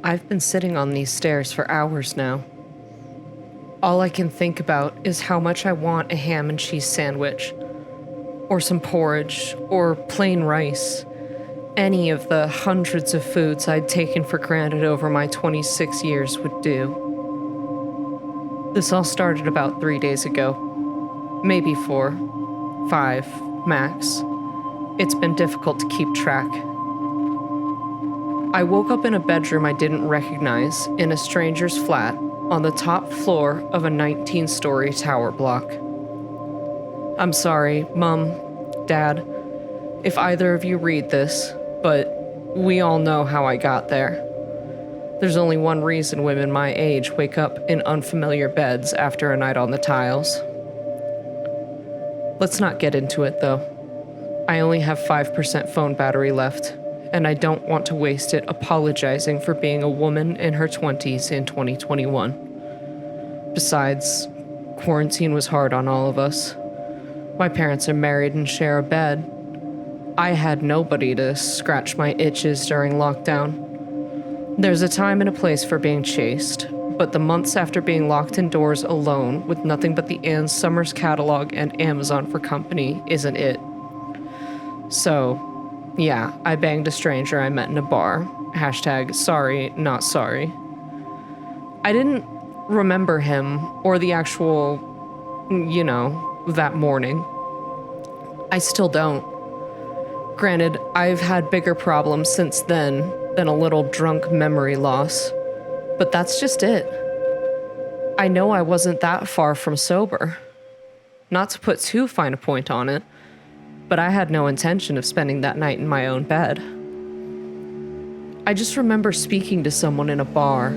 I've been sitting on these stairs for hours now. All I can think about is how much I want a ham and cheese sandwich, or some porridge, or plain rice. Any of the hundreds of foods I'd taken for granted over my 26 years would do. This all started about 3 days ago. Maybe 4, 5, max. It's been difficult to keep track. I woke up in a bedroom I didn't recognize in a stranger's flat on the top floor of a 19-story tower block. I'm sorry, Mom, Dad, if either of you read this, but we all know how I got there. There's only one reason women my age wake up in unfamiliar beds after a night on the tiles. Let's not get into it, though. I only have 5% phone battery left, and I don't want to waste it apologizing for being a woman in her 20s in 2021. Besides, quarantine was hard on all of us. My parents are married and share a bed. I had nobody to scratch my itches during lockdown. There's a time and a place for being chaste, but the months after being locked indoors alone with nothing but the Ann Summers catalog and Amazon for company isn't it. So, yeah, I banged a stranger I met in a bar. #sorry, not sorry. I didn't remember him or the actual, that morning. I still don't. Granted, I've had bigger problems since then than a little drunk memory loss, but that's just it. I know I wasn't that far from sober. Not to put too fine a point on it, but I had no intention of spending that night in my own bed. I just remember speaking to someone in a bar.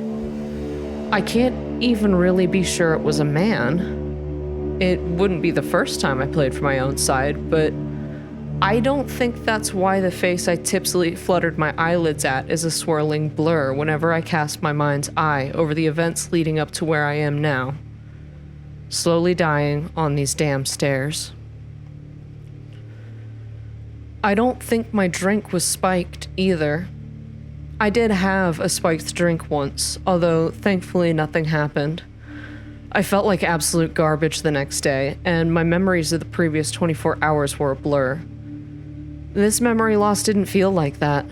I can't even really be sure it was a man. It wouldn't be the first time I played for my own side, but I don't think that's why the face I tipsily fluttered my eyelids at is a swirling blur whenever I cast my mind's eye over the events leading up to where I am now. Slowly dying on these damn stairs. I don't think my drink was spiked either. I did have a spiked drink once, although thankfully nothing happened. I felt like absolute garbage the next day, and my memories of the previous 24 hours were a blur. This memory loss didn't feel like that.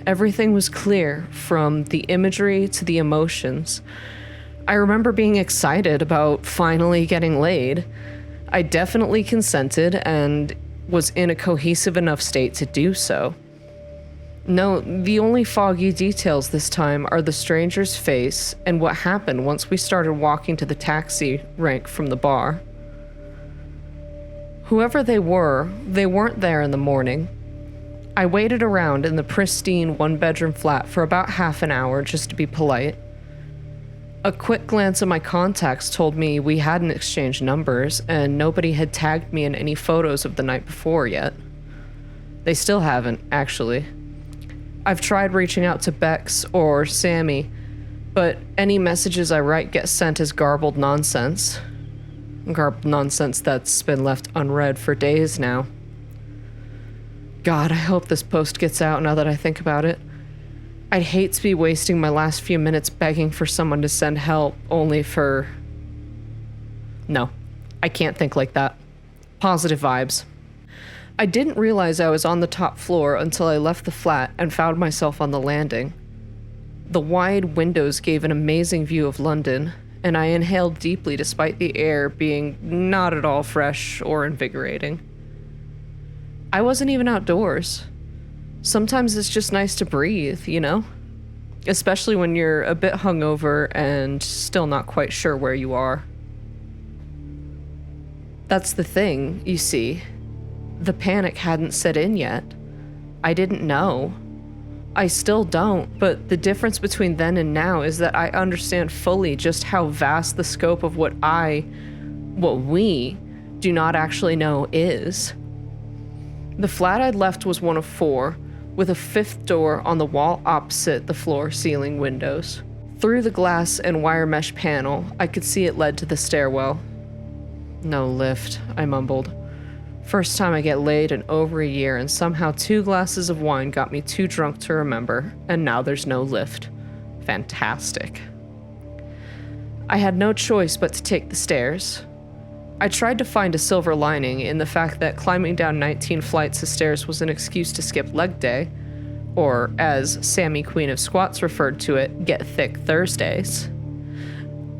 Everything was clear, from the imagery to the emotions. I remember being excited about finally getting laid. I definitely consented and was in a cohesive enough state to do so. No, the only foggy details this time are the stranger's face and what happened once we started walking to the taxi rank from the bar. Whoever they weren't there in the morning. I waited around in the pristine one-bedroom flat for about half an hour just to be polite. A quick glance at my contacts told me we hadn't exchanged numbers and nobody had tagged me in any photos of the night before yet. They still haven't, actually. I've tried reaching out to Bex or Sammy, but any messages I write get sent as garbled nonsense. Garbled nonsense that's been left unread for days now. God, I hope this post gets out now that I think about it. I'd hate to be wasting my last few minutes begging for someone to send help only for... No, I can't think like that. Positive vibes. I didn't realize I was on the top floor until I left the flat and found myself on the landing. The wide windows gave an amazing view of London, and I inhaled deeply despite the air being not at all fresh or invigorating. I wasn't even outdoors. Sometimes it's just nice to breathe, Especially when you're a bit hungover and still not quite sure where you are. That's the thing, you see. The panic hadn't set in yet. I didn't know. I still don't, but the difference between then and now is that I understand fully just how vast the scope of what we do not actually know is. The flat I'd left was one of 4, with a 5th door on the wall opposite the floor-ceiling windows. Through the glass and wire mesh panel, I could see it led to the stairwell. No lift, I mumbled. First time I get laid in over a year, and somehow 2 glasses of wine got me too drunk to remember, and now there's no lift. fantastic. I had no choice but to take the stairs. I tried to find a silver lining in the fact that climbing down 19 flights of stairs was an excuse to skip leg day, or as Sammy Queen of Squats referred to it, get thick Thursdays.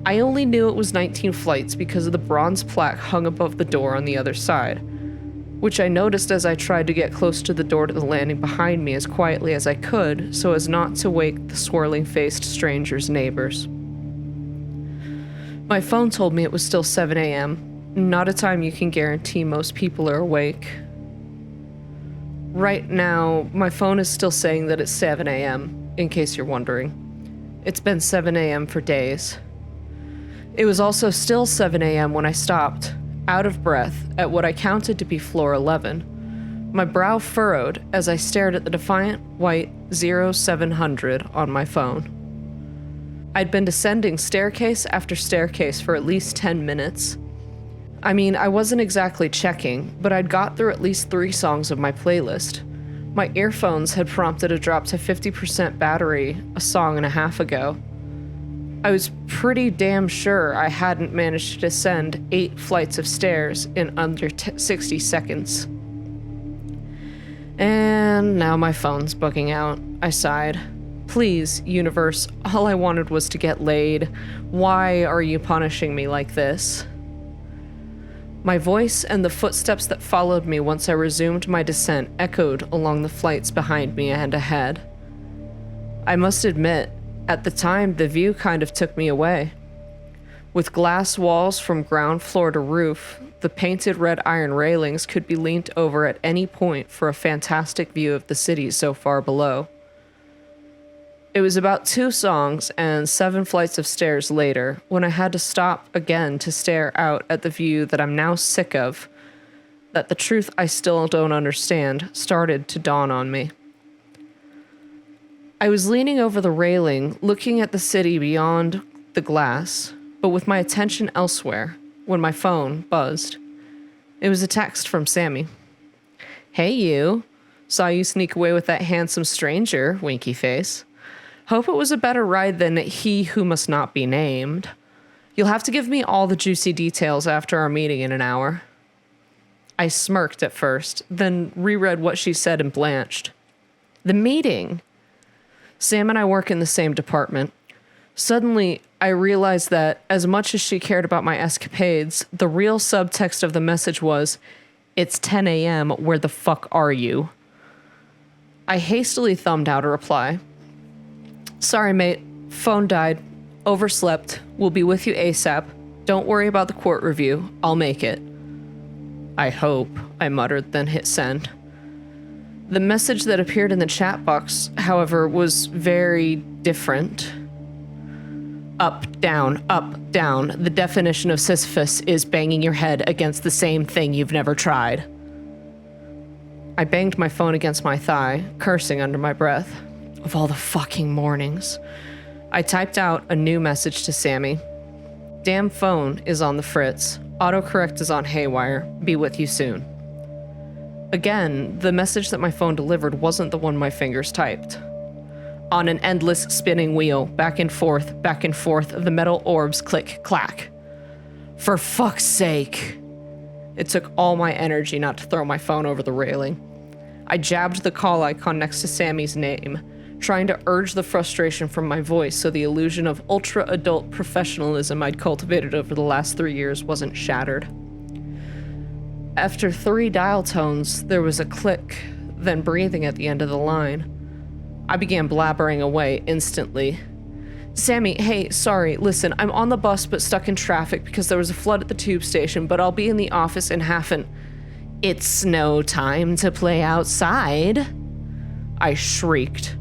I only knew it was 19 flights because of the bronze plaque hung above the door on the other side, which I noticed as I tried to get close to the door to the landing behind me as quietly as I could so as not to wake the swirling-faced stranger's neighbors. My phone told me it was still 7 a.m., not a time you can guarantee most people are awake. Right now, my phone is still saying that it's 7 a.m., in case you're wondering. It's been 7 a.m. for days. It was also still 7 a.m. when I stopped, out of breath, at what I counted to be floor 11. My brow furrowed as I stared at the defiant white 0700 on my phone. I'd been descending staircase after staircase for at least 10 minutes. I mean, I wasn't exactly checking, but I'd got through at least 3 songs of my playlist. My earphones had prompted a drop to 50% battery a song and a half ago. I was pretty damn sure I hadn't managed to descend 8 flights of stairs in under 60 seconds. And now my phone's bugging out. I sighed. Please, universe, all I wanted was to get laid. Why are you punishing me like this? My voice and the footsteps that followed me once I resumed my descent echoed along the flights behind me and ahead. I must admit, at the time, the view kind of took me away. With glass walls from ground floor to roof, the painted red iron railings could be leaned over at any point for a fantastic view of the city so far below. It was about 2 songs and 7 flights of stairs later when I had to stop again to stare out at the view that I'm now sick of, that the truth I still don't understand started to dawn on me. I was leaning over the railing, looking at the city beyond the glass, but with my attention elsewhere, when my phone buzzed. It was a text from Sammy. "Hey you, saw you sneak away with that handsome stranger, winky face. Hope it was a better ride than he who must not be named. You'll have to give me all the juicy details after our meeting in an hour." I smirked at first, then reread what she said and blanched. The meeting? Sam and I work in the same department. Suddenly, I realized that as much as she cared about my escapades, the real subtext of the message was, "It's 10 a.m., where the fuck are you?" I hastily thumbed out a reply. "Sorry, mate. Phone died. Overslept. We'll be with you ASAP. Don't worry about the court review. I'll make it." "I hope," I muttered, then hit send. The message that appeared in the chat box, however, was very different. Up, down, up, down. The definition of Sisyphus is banging your head against the same thing you've never tried. I banged my phone against my thigh, cursing under my breath. Of all the fucking mornings. I typed out a new message to Sammy. "Damn phone is on the fritz. Autocorrect is on haywire. Be with you soon." Again, the message that my phone delivered wasn't the one my fingers typed. On an endless spinning wheel, back and forth, the metal orbs click, clack. For fuck's sake. It took all my energy not to throw my phone over the railing. I jabbed the call icon next to Sammy's name, trying to urge the frustration from my voice so the illusion of ultra-adult professionalism I'd cultivated over the last 3 years wasn't shattered. After 3 dial tones, there was a click, then breathing at the end of the line. I began blabbering away instantly. "Sammy, hey, sorry, listen, I'm on the bus but stuck in traffic because there was a flood at the tube station, but I'll be in the office in half an..." "It's no time to play outside," I shrieked.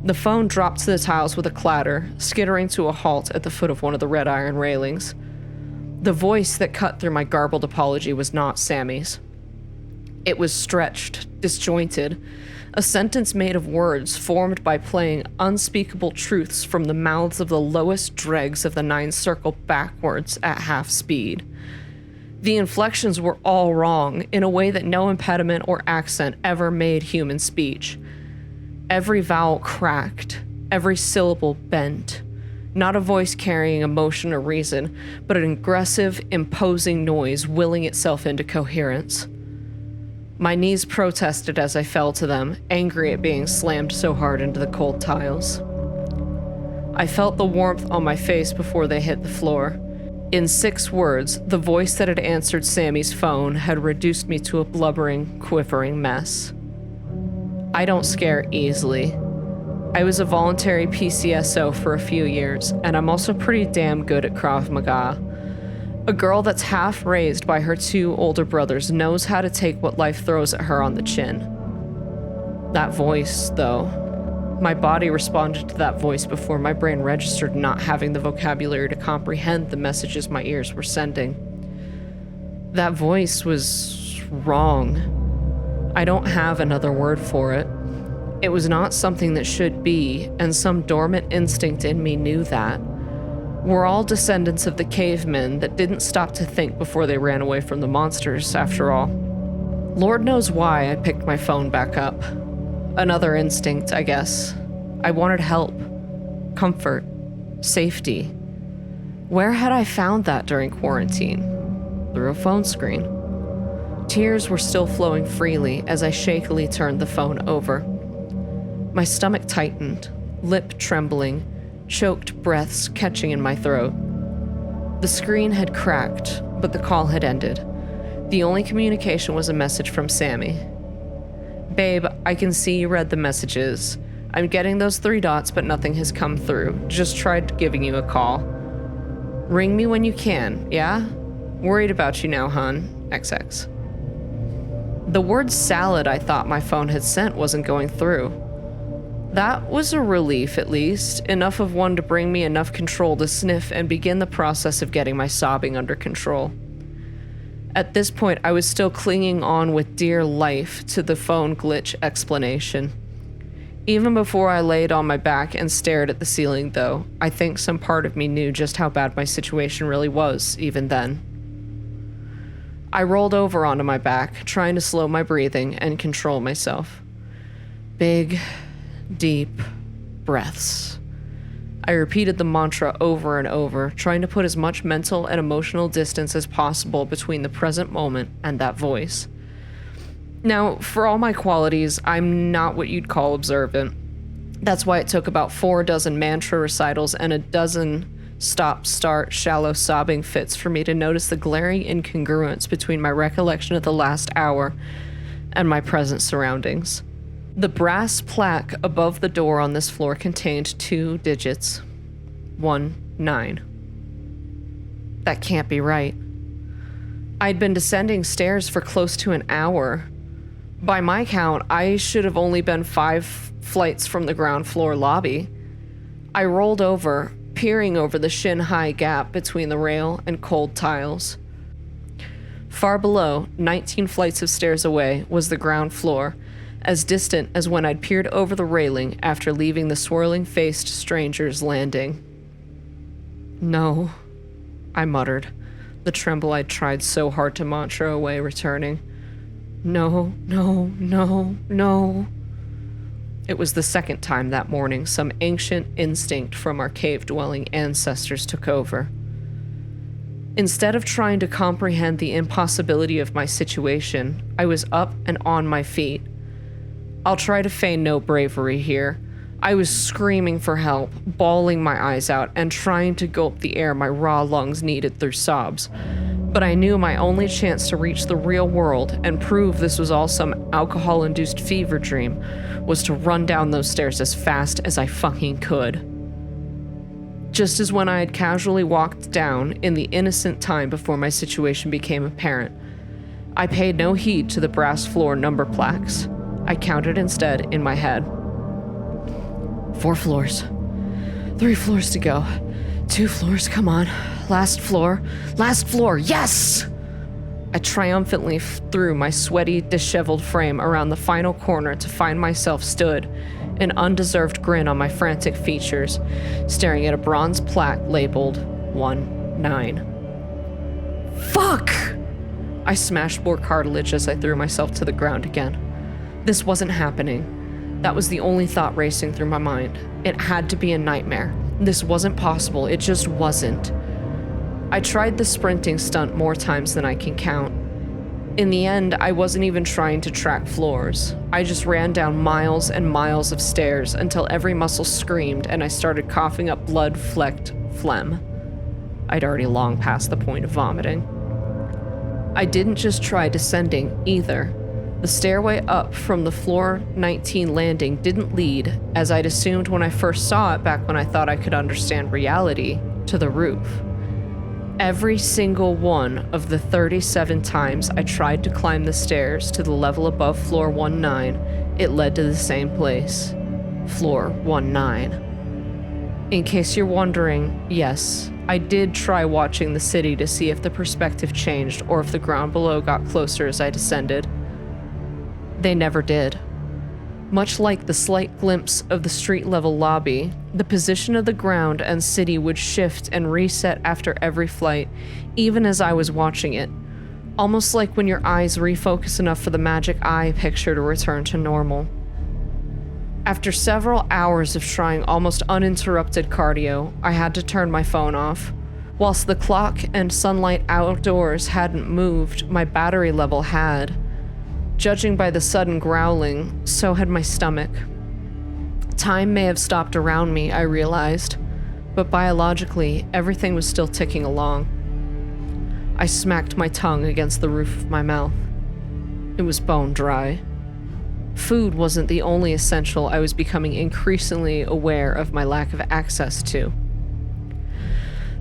The phone dropped to the tiles with a clatter, skittering to a halt at the foot of one of the red iron railings. The voice that cut through my garbled apology was not Sammy's. It was stretched, disjointed, a sentence made of words formed by playing unspeakable truths from the mouths of the lowest dregs of the 9 circle backwards at half speed. The inflections were all wrong, in a way that no impediment or accent ever made human speech. Every vowel cracked, every syllable bent. Not a voice carrying emotion or reason, but an aggressive, imposing noise willing itself into coherence. My knees protested as I fell to them, angry at being slammed so hard into the cold tiles. I felt the warmth on my face before they hit the floor. In 6 words, the voice that had answered Sammy's phone had reduced me to a blubbering, quivering mess. I don't scare easily. I was a voluntary PCSO for a few years, and I'm also pretty damn good at Krav Maga. A girl that's half raised by her 2 older brothers knows how to take what life throws at her on the chin. That voice, though. My body responded to that voice before my brain registered not having the vocabulary to comprehend the messages my ears were sending. That voice was wrong. I don't have another word for it. It was not something that should be, and some dormant instinct in me knew that. We're all descendants of the cavemen that didn't stop to think before they ran away from the monsters, after all. Lord knows why I picked my phone back up. Another instinct, I guess. I wanted help, comfort, safety. Where had I found that during quarantine? Through a phone screen. Tears were still flowing freely as I shakily turned the phone over. My stomach tightened, lip trembling, choked breaths catching in my throat. The screen had cracked, but the call had ended. The only communication was a message from Sammy. Babe, I can see you read the messages. I'm getting those 3 dots, but nothing has come through. Just tried giving you a call. Ring me when you can, yeah? Worried about you now, hon. XX. The word salad I thought my phone had sent wasn't going through. That was a relief, at least. Enough of one to bring me enough control to sniff and begin the process of getting my sobbing under control. At this point, I was still clinging on with dear life to the phone glitch explanation. Even before I laid on my back and stared at the ceiling, though, I think some part of me knew just how bad my situation really was, even then. I rolled over onto my back, trying to slow my breathing and control myself. Big, deep breaths. I repeated the mantra over and over, trying to put as much mental and emotional distance as possible between the present moment and that voice. Now, for all my qualities, I'm not what you'd call observant. That's why it took about 4 dozen mantra recitals and a dozen stop-start shallow sobbing fits for me to notice the glaring incongruence between my recollection of the last hour and my present surroundings. The brass plaque above the door on this floor contained 2 digits. 19. That can't be right. I'd been descending stairs for close to an hour. By my count, I should have only been 5 flights from the ground floor lobby. I rolled over, peering over the shin-high gap between the rail and cold tiles. Far below, 19 flights of stairs away, was the ground floor, as distant as when I'd peered over the railing after leaving the swirling-faced stranger's landing. No, I muttered, the tremble I'd tried so hard to mantra away returning. No, no, no, no. It was the second time that morning some ancient instinct from our cave-dwelling ancestors took over. Instead of trying to comprehend the impossibility of my situation, I was up and on my feet. I'll try to feign no bravery here. I was screaming for help, bawling my eyes out, and trying to gulp the air my raw lungs needed through sobs. But I knew my only chance to reach the real world and prove this was all some alcohol-induced fever dream was to run down those stairs as fast as I fucking could. Just as when I had casually walked down in the innocent time before my situation became apparent, I paid no heed to the brass floor number plaques. I counted instead in my head. 4 floors. 3 floors to go. 2 floors, come on. Last floor. Last floor, yes! I triumphantly threw my sweaty, disheveled frame around the final corner to find myself stood, an undeserved grin on my frantic features, staring at a bronze plaque labeled 19. Fuck! I smashed more cartilage as I threw myself to the ground again. This wasn't happening. That was the only thought racing through my mind. It had to be a nightmare. This wasn't possible. It just wasn't. I tried the sprinting stunt more times than I can count. In the end, I wasn't even trying to track floors. I just ran down miles and miles of stairs until every muscle screamed and I started coughing up blood-flecked phlegm. I'd already long passed the point of vomiting. I didn't just try descending either. The stairway up from the floor 19 landing didn't lead, as I'd assumed when I first saw it back when I thought I could understand reality, to the roof. Every single one of the 37 times I tried to climb the stairs to the level above floor 19, it led to the same place, floor 19. In case you're wondering, yes, I did try watching the city to see if the perspective changed or if the ground below got closer as I descended. They never did. Much like the slight glimpse of the street-level lobby, the position of the ground and city would shift and reset after every flight, even as I was watching it. Almost like when your eyes refocus enough for the magic eye picture to return to normal. After several hours of trying almost uninterrupted cardio, I had to turn my phone off. Whilst the clock and sunlight outdoors hadn't moved, my battery level had. Judging by the sudden growling, so had my stomach. Time may have stopped around me, I realized, but biologically, everything was still ticking along. I smacked my tongue against the roof of my mouth. It was bone dry. Food wasn't the only essential I was becoming increasingly aware of my lack of access to.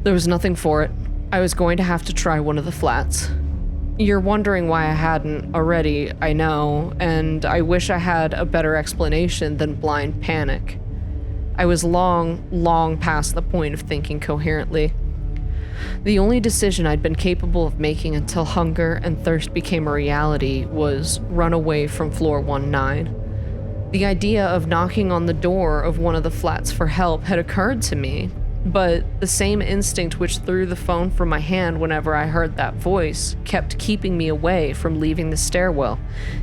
There was nothing for it. I was going to have to try one of the flats. You're wondering why I hadn't already, I know, and I wish I had a better explanation than blind panic. I was long past the point of thinking coherently. The only decision I'd been capable of making until hunger and thirst became a reality was run away from floor 19. The idea of knocking on the door of one of the flats for help had occurred to me, but the same instinct which threw the phone from my hand whenever I heard that voice kept keeping me away from leaving the stairwell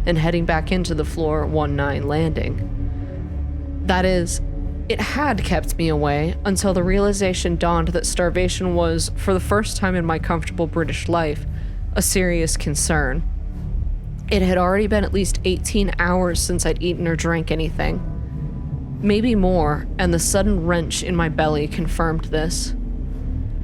and heading back into the floor 19 landing. That is, it had kept me away until the realization dawned that starvation was, for the first time in my comfortable British life, a serious concern. It had already been at least 18 hours since I'd eaten or drank anything. Maybe more, and the sudden wrench in my belly confirmed this.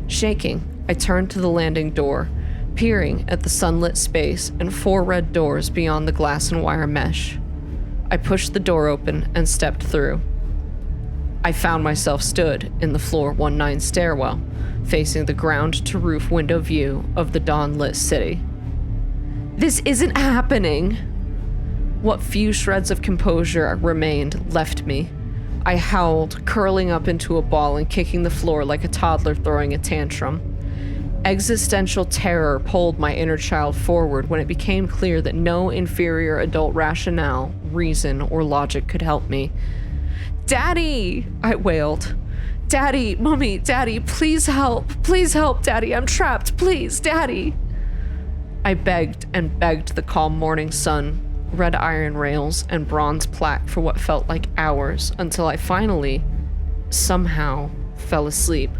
Shaking, I turned to the landing door, peering at the sunlit space and 4 red doors beyond the glass and wire mesh. I pushed the door open and stepped through. I found myself stood in the floor 19 stairwell, facing the ground-to-roof window view of the dawn-lit city. This isn't happening! What few shreds of composure remained left me. I howled, curling up into a ball and kicking the floor like a toddler throwing a tantrum. Existential terror pulled my inner child forward when it became clear that no inferior adult rationale, reason, or logic could help me. "Daddy!" I wailed. "Daddy, Mommy, Daddy, please help, Daddy, I'm trapped, please, Daddy!" I begged and begged the calm morning sun, red iron rails, and bronze plaque for what felt like hours until I finally, somehow, fell asleep.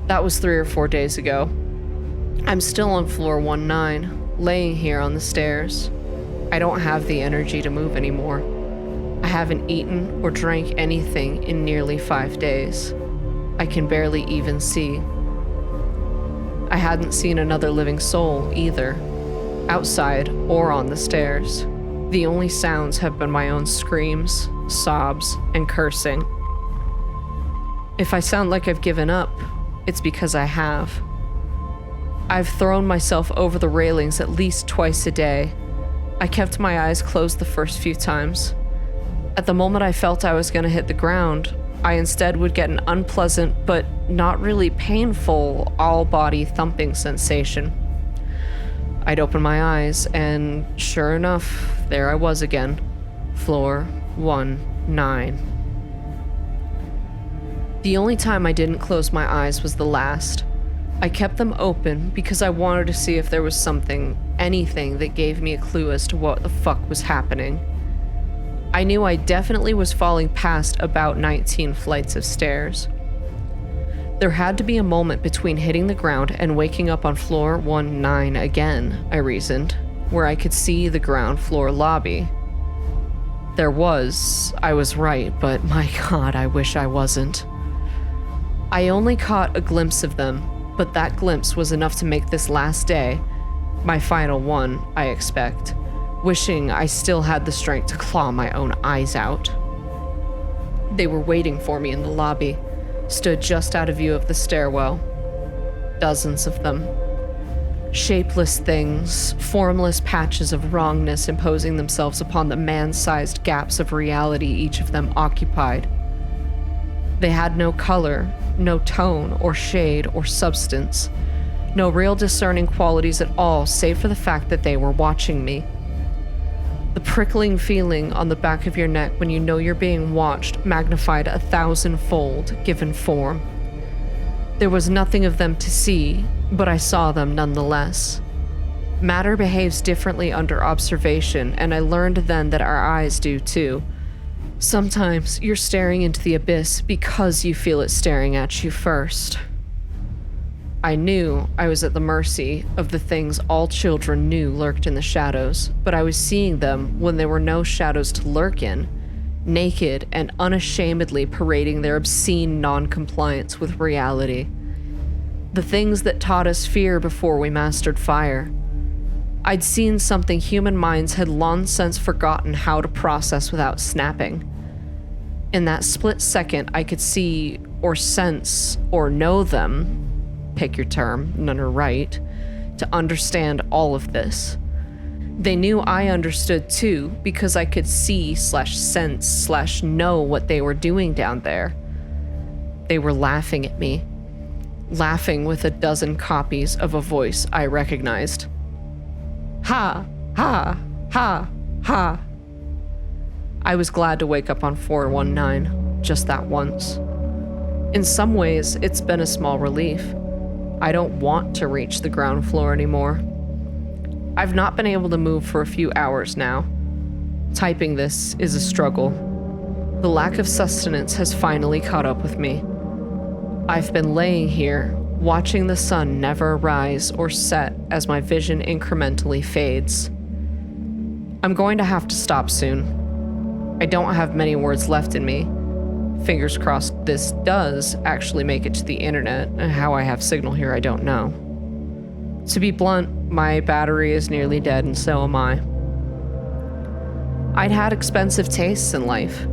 That was 3 or 4 days ago. I'm still on floor 19, laying here on the stairs. I don't have the energy to move anymore. I haven't eaten or drank anything in nearly 5 days. I can barely even see. I hadn't seen another living soul either, outside or on the stairs. The only sounds have been my own screams, sobs, and cursing. If I sound like I've given up, it's because I have. I've thrown myself over the railings at least twice a day. I kept my eyes closed the first few times. At the moment I felt I was going to hit the ground, I instead would get an unpleasant but not really painful all-body thumping sensation. I'd open my eyes, and sure enough, there I was again. Floor 19. The only time I didn't close my eyes was the last. I kept them open because I wanted to see if there was something, anything that gave me a clue as to what the fuck was happening. I knew I definitely was falling past about 19 flights of stairs. There had to be a moment between hitting the ground and waking up on floor 19 again, I reasoned, where I could see the ground floor lobby. There was. I was right, but my God, I wish I wasn't. I only caught a glimpse of them, but that glimpse was enough to make this last day, my final one, I expect, wishing I still had the strength to claw my own eyes out. They were waiting for me in the lobby, stood just out of view of the stairwell. Dozens of them. Shapeless things, formless patches of wrongness imposing themselves upon the man-sized gaps of reality each of them occupied. They had no color, no tone or shade or substance, no real discerning qualities at all save for the fact that they were watching me. The prickling feeling on the back of your neck when you know you're being watched magnified 1,000-fold given form. There was nothing of them to see, but I saw them nonetheless. Matter behaves differently under observation, and I learned then that our eyes do too. Sometimes you're staring into the abyss because you feel it staring at you first. I knew I was at the mercy of the things all children knew lurked in the shadows, but I was seeing them when there were no shadows to lurk in, naked and unashamedly parading their obscene non-compliance with reality. The things that taught us fear before we mastered fire. I'd seen something human minds had long since forgotten how to process without snapping. In that split second, I could see or sense or know them, pick your term, none are right, to understand all of this. They knew I understood too, because I could see/sense/know what they were doing down there. They were laughing at me, laughing with a dozen copies of a voice I recognized. Ha, ha, ha, ha. I was glad to wake up on 419, just that once. In some ways, it's been a small relief. I don't want to reach the ground floor anymore. I've not been able to move for a few hours now. Typing this is a struggle. The lack of sustenance has finally caught up with me. I've been laying here, watching the sun never rise or set as my vision incrementally fades. I'm going to have to stop soon. I don't have many words left in me. Fingers crossed this does actually make it to the internet. How I have signal here, I don't know. To be blunt, my battery is nearly dead and so am I. I'd had expensive tastes in life.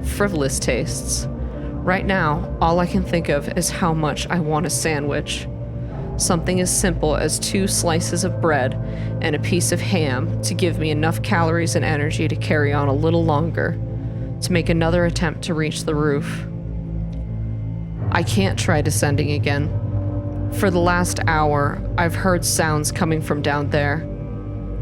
Frivolous tastes. Right now, all I can think of is how much I want a sandwich. Something as simple as 2 slices of bread and a piece of ham to give me enough calories and energy to carry on a little longer, to make another attempt to reach the roof. I can't try descending again. For the last hour, I've heard sounds coming from down there.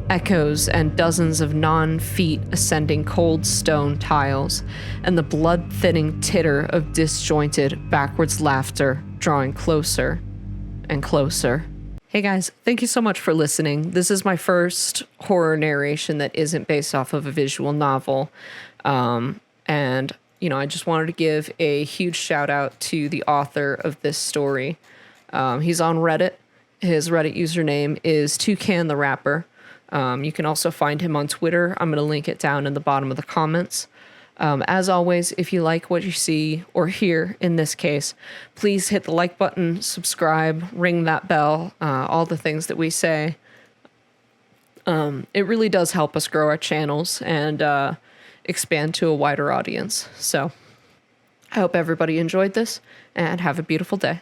Echoes and dozens of non-feet ascending cold stone tiles, and the blood-thinning titter of disjointed, backwards laughter drawing closer and closer. Hey guys, thank you so much for listening. This is my first horror narration that isn't based off of a visual novel. And, I just wanted to give a huge shout out to the author of this story. He's on Reddit. His Reddit username is Toucan the Rapper. You can also find him on Twitter. I'm going to link it down in the bottom of the comments. As always, if you like what you see or hear in this case, please hit the like button, subscribe, ring that bell, all the things that we say. It really does help us grow our channels and expand to a wider audience. So I hope everybody enjoyed this and have a beautiful day.